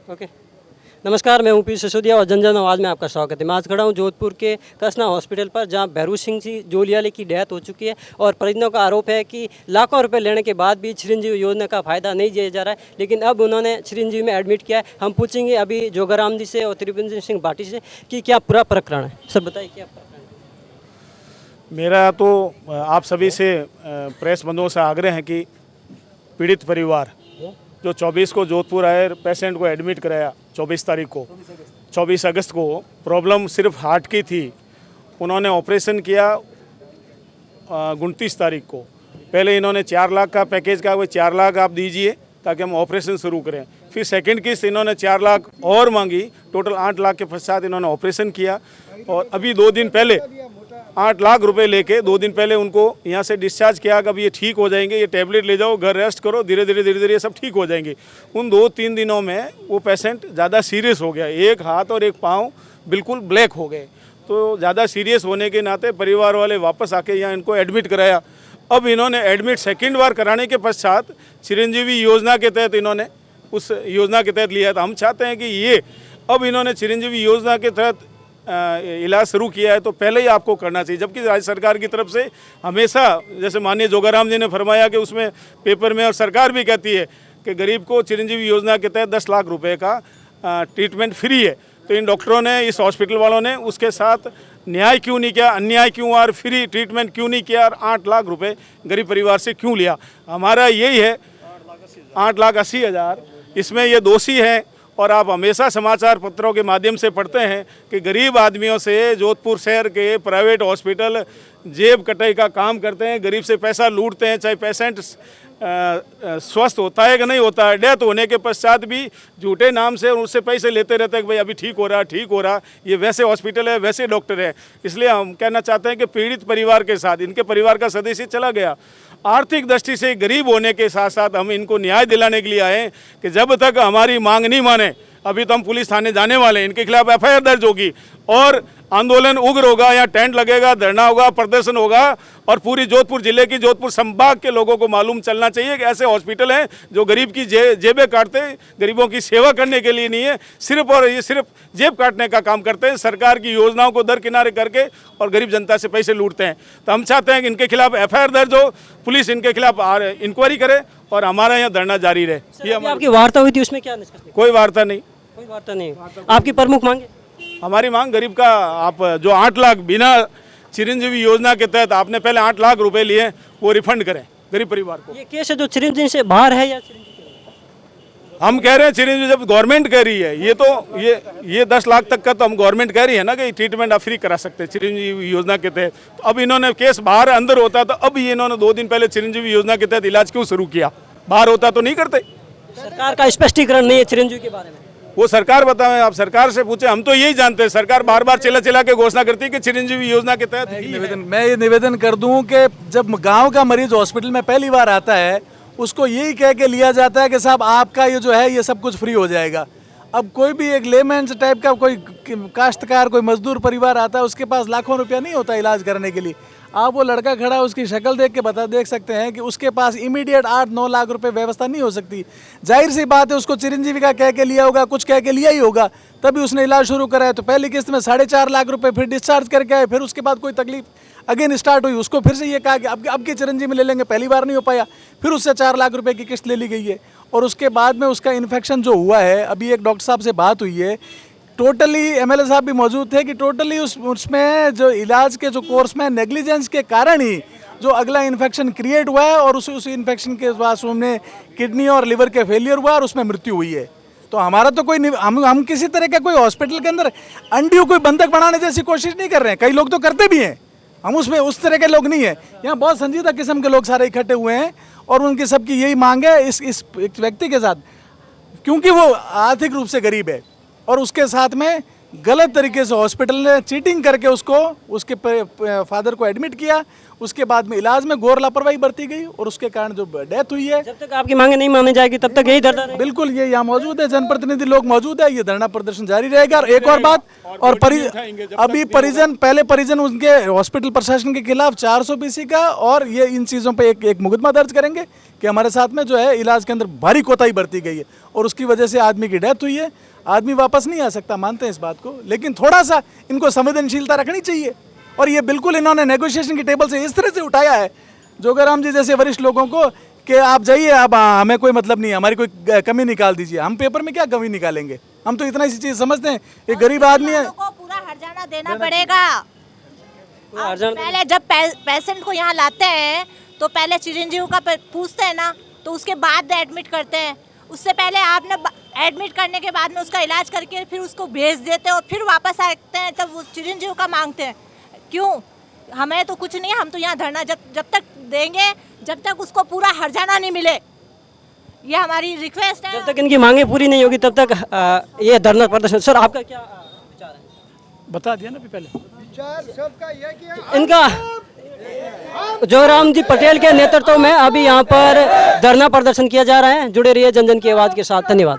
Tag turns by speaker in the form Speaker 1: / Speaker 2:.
Speaker 1: Okay. नमस्कार, मैं हूं पी सिसोदिया और जनजन आवाज़ में आपका स्वागत है। मैं आज खड़ा हूं जोधपुर के कसना हॉस्पिटल पर, जहां भैरू सिंह जी जोलियाले की डेथ हो चुकी है और परिजनों का आरोप है कि लाखों रुपए लेने के बाद भी चिरंजीवी योजना का फ़ायदा नहीं दिया जा रहा है। लेकिन अब उन्होंने चिरंजीवी में एडमिट किया है। हम पूछेंगे अभी जोगाराम जी से और त्रिवेंद्र सिंह भाटी से कि क्या पूरा प्रकरण है। सर बताइए क्या प्रकरण है।
Speaker 2: मेरा तो आप सभी से प्रेस बंधुओं से आग्रह है कि पीड़ित परिवार जो 24 को जोधपुर आए, पेशेंट को एडमिट कराया 24 तारीख को, 24 अगस्त को, प्रॉब्लम सिर्फ हार्ट की थी। उन्होंने ऑपरेशन किया 29 तारीख को। पहले इन्होंने 4 लाख का पैकेज का, वो 4 लाख आप दीजिए ताकि हम ऑपरेशन शुरू करें। फिर सेकंड किस्त इन्होंने 4 लाख और मांगी, टोटल 8 लाख के पश्चात इन्होंने ऑपरेशन किया। और अभी 2 दिन पहले 8 लाख रुपए लेके 2 दिन पहले उनको यहाँ से डिस्चार्ज किया कि अब ये ठीक हो जाएंगे, ये टैबलेट ले जाओ, घर रेस्ट करो, धीरे धीरे ये सब ठीक हो जाएंगे। उन 2-3 दिनों में वो पेशेंट ज़्यादा सीरियस हो गया, एक हाथ और एक पाँव बिल्कुल ब्लैक हो गए। तो ज़्यादा सीरियस होने के नाते परिवार वाले वापस आके यहाँ इनको एडमिट कराया। अब इन्होंने एडमिट सेकेंड बार कराने के पश्चात चिरंजीवी योजना के तहत इन्होंने उस योजना के तहत लिया था। हम चाहते हैं कि ये अब इन्होंने चिरंजीवी योजना के तहत इलाज शुरू किया है तो पहले ही आपको करना चाहिए। जबकि राज्य सरकार की तरफ से हमेशा, जैसे माननीय जोगाराम जी ने फरमाया कि उसमें पेपर में, और सरकार भी कहती है कि गरीब को चिरंजीवी योजना के तहत 10 लाख रुपए का ट्रीटमेंट फ्री है। तो इन डॉक्टरों ने, इस हॉस्पिटल वालों ने उसके साथ न्याय क्यों नहीं किया, अन्याय क्यों और फ्री ट्रीटमेंट क्यों नहीं किया और 8 लाख रुपए गरीब परिवार से क्यों लिया। हमारा यही है, 8,80,000 इसमें ये दोषी हैं। और आप हमेशा समाचार पत्रों के माध्यम से पढ़ते हैं कि गरीब आदमियों से जोधपुर शहर के प्राइवेट हॉस्पिटल जेब कटाई का काम करते हैं, गरीब से पैसा लूटते हैं। चाहे पेशेंट स्वस्थ होता है कि नहीं होता है, डेथ होने के पश्चात भी झूठे नाम से उससे पैसे लेते रहते हैं कि भाई अभी ठीक हो रहा, ये वैसे हॉस्पिटल है, वैसे डॉक्टर है। इसलिए हम कहना चाहते हैं कि पीड़ित परिवार के साथ इनके परिवार का सदस्य चला गया। आर्थिक दृष्टि से गरीब होने के साथ साथ हम इनको न्याय दिलाने के लिए आए हैं कि जब तक हमारी मांग नहीं माने, अभी तो हम पुलिस थाने जाने वाले हैं, इनके खिलाफ एफआईआर दर्ज होगी और आंदोलन उग्र होगा, यहाँ टेंट लगेगा, धरना होगा, प्रदर्शन होगा। और पूरी जोधपुर जिले की, जोधपुर संभाग के लोगों को मालूम चलना चाहिए कि ऐसे हॉस्पिटल हैं जो गरीब की जेबें काटते हैं, गरीबों की सेवा करने के लिए नहीं है, सिर्फ और ये सिर्फ जेब काटने का काम करते हैं, सरकार की योजनाओं को दरकिनारे करके और गरीब जनता से पैसे लूटते हैं। तो हम चाहते हैं कि इनके खिलाफ एफआईआर दर्ज हो, पुलिस इनके खिलाफ इंक्वायरी करे और हमारा यहाँ धरना जारी रहे। ये
Speaker 1: आपकी वार्ता हुई थी, उसमें क्या निष्कर्ष?
Speaker 2: कोई वार्ता नहीं,
Speaker 1: कोई वार्ता नहीं। आपकी प्रमुख मांगे?
Speaker 2: हमारी मांग गरीब का, आप जो 8 लाख बिना चिरंजीवी योजना के तहत आपने पहले 8 लाख रुपए लिए, वो रिफंड करें गरीब परिवार को।
Speaker 1: ये केस है जो चिरंजीवी से बाहर है या
Speaker 2: हम कह रहे हैं चिरंजीवी, जब गवर्नमेंट कह रही है, ये तो ये 10 लाख तक का तो हम गवर्नमेंट कह रही है ना कि ट्रीटमेंट आप फ्री करा सकते हैं चिरंजीवी योजना के तहत। तो अब इन्होंने केस बाहर अंदर होता तो अब ये इन्होंने 2 दिन पहले चिरंजीवी योजना के तहत इलाज क्यों शुरू किया? बाहर होता तो नहीं करते।
Speaker 1: सरकार का स्पष्टीकरण नहीं है चिरंजीवी के बारे में,
Speaker 2: वो सरकार बताएं, आप सरकार से पूछे। हम तो यही जानते हैं, सरकार बार बार चिल्ला के घोषणा करती है कि चिरंजीवी योजना के तहत
Speaker 3: मैं ये निवेदन कर दूं कि जब गांव का मरीज हॉस्पिटल में पहली बार आता है, उसको यही कह के लिया जाता है कि साहब आपका ये जो है ये सब कुछ फ्री हो जाएगा। अब कोई भी एक लेमैन टाइप का कोई काश्तकार, कोई मजदूर परिवार आता है, उसके पास लाखों रुपया नहीं होता इलाज करने के लिए। आप वो लड़का खड़ा, उसकी शक्ल देख के देख सकते हैं कि उसके पास इमीडिएट 8-9 लाख रुपए व्यवस्था नहीं हो सकती। जाहिर सी बात है, उसको चिरंजीवी का कह के लिया होगा, कुछ कह के लिया ही होगा, तभी उसने इलाज शुरू कराया। तो पहली किस्त में 4.5 लाख रुपए, फिर डिस्चार्ज करके आए, फिर उसके बाद कोई तकलीफ अगेन स्टार्ट हुई, उसको फिर से ये कहा कि अब की चिरंजीवी में ले लेंगे, पहली बार नहीं हो पाया, फिर उससे 4 लाख रुपए की किस्त ले ली गई है। और उसके बाद में उसका इन्फेक्शन जो हुआ है, अभी एक डॉक्टर साहब से बात हुई है, टोटली एमएलए साहब भी मौजूद थे कि टोटली उसमें जो इलाज के जो कोर्स में नेग्लिजेंस के कारण ही जो अगला इन्फेक्शन क्रिएट हुआ है और उस इन्फेक्शन के बाद उनमें किडनी और लिवर के फेलियर हुआ और उसमें मृत्यु हुई है। तो हमारा तो कोई, हम किसी तरह का कोई हॉस्पिटल के अंदर अनड्यू कोई बंधक बनाने जैसी कोशिश नहीं कर रहे हैं। कई लोग तो करते भी हैं, हम उसमें उस तरह के लोग नहीं हैं। यहाँ बहुत संजीदा किस्म के लोग सारे इकट्ठे हुए हैं और उनकी सबकी यही मांग है इस व्यक्ति के साथ, क्योंकि वो आर्थिक रूप से गरीब है और उसके साथ में गलत तरीके से हॉस्पिटल ने चीटिंग करके उसके फादर को एडमिट किया, उसके बाद में इलाज में घोर लापरवाही बरती गई और उसके कारण जो डेथ हुई है।
Speaker 1: जब तक आपकी मांगे नहीं मानी जाएगी तब तक यही धरना रहेगा।
Speaker 3: बिल्कुल, ये यहाँ मौजूद है, जनप्रतिनिधि लोग मौजूद है, ये धरना प्रदर्शन जारी रहेगा। और एक और बात, और अभी परिजन, पहले परिजन उनके हॉस्पिटल प्रशासन के खिलाफ 400 BC का और ये इन चीज़ों पे एक मुकदमा दर्ज करेंगे कि हमारे साथ में जो है इलाज के अंदर भारी कोताही बरती गई है और उसकी वजह से आदमी की डेथ हुई है। आदमी वापस नहीं आ सकता, मानते हैं इस बात को, लेकिन थोड़ा सा इनको संवेदनशीलता रखनी चाहिए। और ये बिल्कुल इन्होंने नेगोशिएशन की टेबल से इस तरह से उठाया है जोगाराम जी जैसे वरिष्ठ लोगों को कि आप जाइए, अब हमें कोई मतलब नहीं है, हमारी कोई कमी निकाल दीजिए। हम पेपर में क्या कमी निकालेंगे, हम तो इतना सी चीज़ समझते हैं, एक गरीब आदमी है।
Speaker 4: को पूरा हर्जाना देना पड़ेगा।
Speaker 1: हर्जाना
Speaker 4: पहले जब पेशेंट को यहाँ लाते हैं तो पहले चिरंजीव का पूछते हैं ना, तो उसके बाद एडमिट करते हैं। उससे पहले आपने एडमिट करने के बाद में उसका इलाज करके फिर उसको भेज देते हैं और फिर वापस आते हैं तब वो चिरंजीव का मांगते हैं। क्यों? हमें तो कुछ नहीं है, हम तो यहाँ धरना जब तक देंगे जब तक उसको पूरा हर्जाना नहीं मिले, ये हमारी रिक्वेस्ट है।
Speaker 1: जब तक इनकी मांगे पूरी नहीं होगी तब तक ये धरना प्रदर्शन। सर आपका क्या विचार है?
Speaker 3: बता दिया ना अभी पहले।
Speaker 1: इनका जोराम जी पटेल के नेतृत्व में अभी यहाँ पर धरना प्रदर्शन किया जा रहा है। जुड़े रहिए जन जन की आवाज़ के साथ। धन्यवाद।